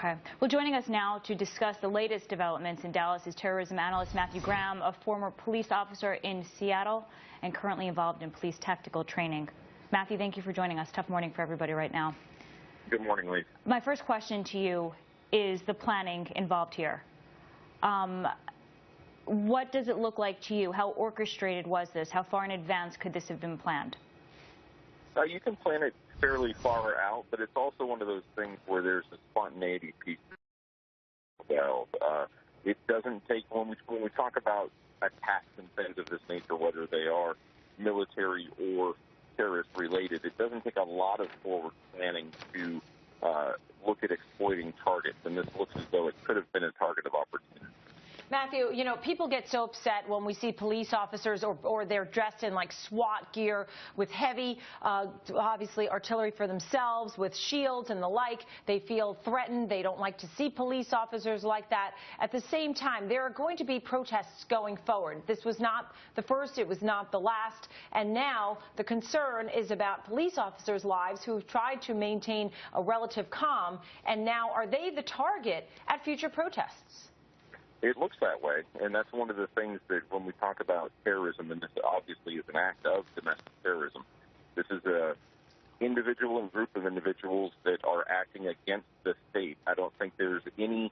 Okay. Well, joining us now to discuss the latest developments in Dallas is terrorism analyst Matthew Graham, a former police officer in Seattle and currently involved in police tactical training. Matthew, thank you for joining us. Tough morning for everybody right now. Good morning, Lee. My first question to you is the planning involved here. What does it look like to you? How orchestrated was this? How far in advance could this have been planned? You can plan it fairly far out, but it's also one of those things where there's a spontaneity piece. It doesn't take, when we talk about attacks and things of this nature, whether they are military or terrorist related, it doesn't take a lot of forward planning to look at exploiting targets, and this looks as though it could have been a target of opportunity. Matthew, you know, people get so upset when we see police officers or they're dressed in like SWAT gear with heavy, obviously, artillery for themselves, with shields and the like. They feel threatened. They don't like to see police officers like that. At the same time, there are going to be protests going forward. This was not the first. It was not the last. And now the concern is about police officers' lives who have tried to maintain a relative calm. And now are they the target at future protests? It looks that way, and that's one of the things that when we talk about terrorism, and this obviously is an act of domestic terrorism, this is an individual and group of individuals that are acting against the state. I don't think there's any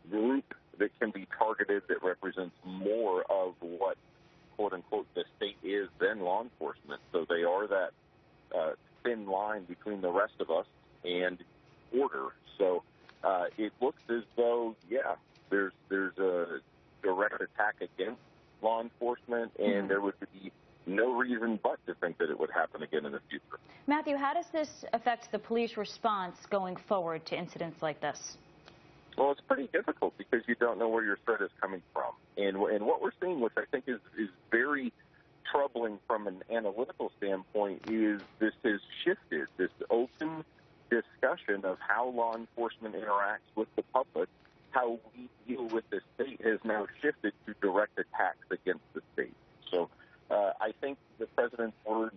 group that can be targeted that represents more of what, quote-unquote, the state is than law enforcement. So they are that thin line between the rest of us and order. So it looks as though, yeah, there's a direct attack against law enforcement, and there would be no reason but to think that it would happen again in the future. Matthew, how does this affect the police response going forward to incidents like this? Well, it's pretty difficult because you don't know where your threat is coming from. And what we're seeing, which I think is very troubling from an analytical standpoint, is this has shifted. This open discussion of how law enforcement interacts with the public, how we deal with the state, has now shifted to direct attacks against the state. So I think the president's words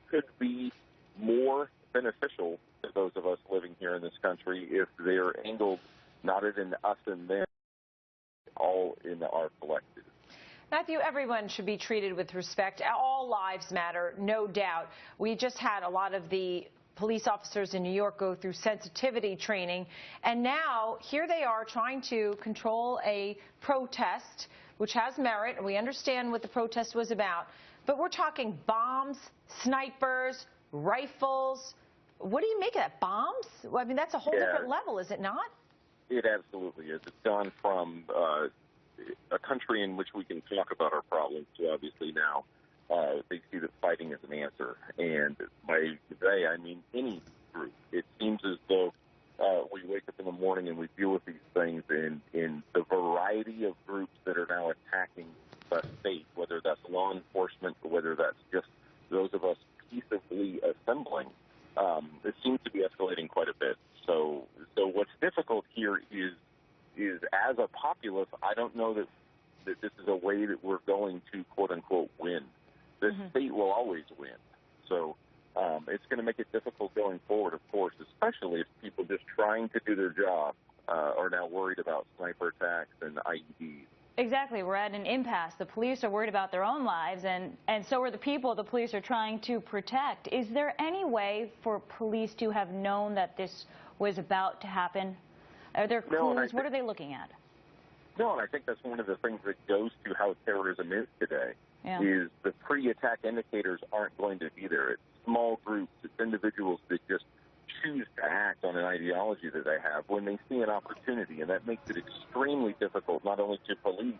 could be more beneficial to those of us living here in this country if they're angled not in us and them, all in our collective. Matthew, everyone should be treated with respect. All lives matter, no doubt. We just had a lot of the police officers in New York go through sensitivity training, and now here they are trying to control a protest, which has merit, and we understand what the protest was about, but we're talking bombs, snipers, rifles. What do you make of that? Bombs? Well, I mean, that's a whole different level, is it not? It absolutely is. It's gone from a country in which we can talk about our problems to obviously now they see that fighting is an answer. And by they, I mean any group. It seems as though we wake up in the morning and we deal with these things in the variety of groups that are now attacking the state, whether that's law enforcement or whether that's just those of us peaceably assembling. It seems to be escalating quite a bit. So what's difficult here is as a populace, I don't know that this is a way that we're going to, quote-unquote, win. The state will always win. So it's going to make it difficult going forward, of course, especially if people just trying to do their job are now worried about sniper attacks and IEDs. Exactly. We're at an impasse. The police are worried about their own lives, and so are the people the police are trying to protect. Is there any way for police to have known that this was about to happen? Are there clues? What are they looking at? No, and I think that's one of the things that goes to how terrorism is today, is the pre-attack indicators aren't going to be there. It's small groups, it's individuals that just choose to act on an ideology that they have when they see an opportunity, and that makes it extremely difficult not only to police,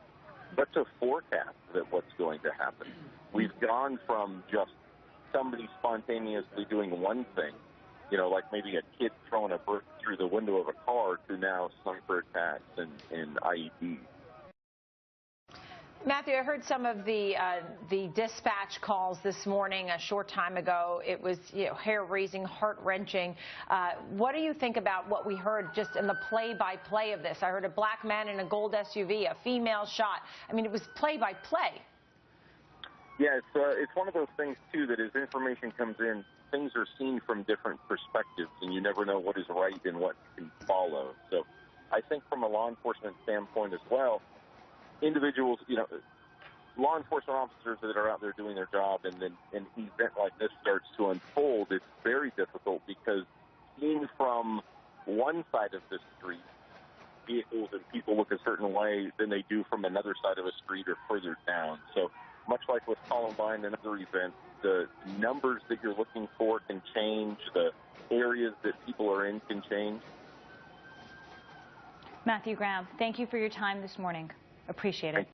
but to forecast that what's going to happen. We've gone from just somebody spontaneously doing one thing, you know, like maybe a kid throwing a brick through the window of a car, to now sniper attacks and IEDs. Matthew, I heard some of the dispatch calls this morning a short time ago. It was, you know, hair-raising, heart-wrenching. What do you think about what we heard just in the play-by-play of this? I heard a black man in a gold SUV, a female shot. I mean, it was play-by-play. Yeah, it's one of those things, too, that as information comes in, things are seen from different perspectives, and you never know what is right and what can follow. So I think from a law enforcement standpoint as well, individuals, law enforcement officers that are out there doing their job, and then an event like this starts to unfold, it's very difficult because seen from one side of the street, vehicles and people look a certain way than they do from another side of a street or further down. So much like with Columbine and other events, the numbers that you're looking for can change, the areas that people are in can change. Matthew Graham, thank you for your time this morning. Appreciate it.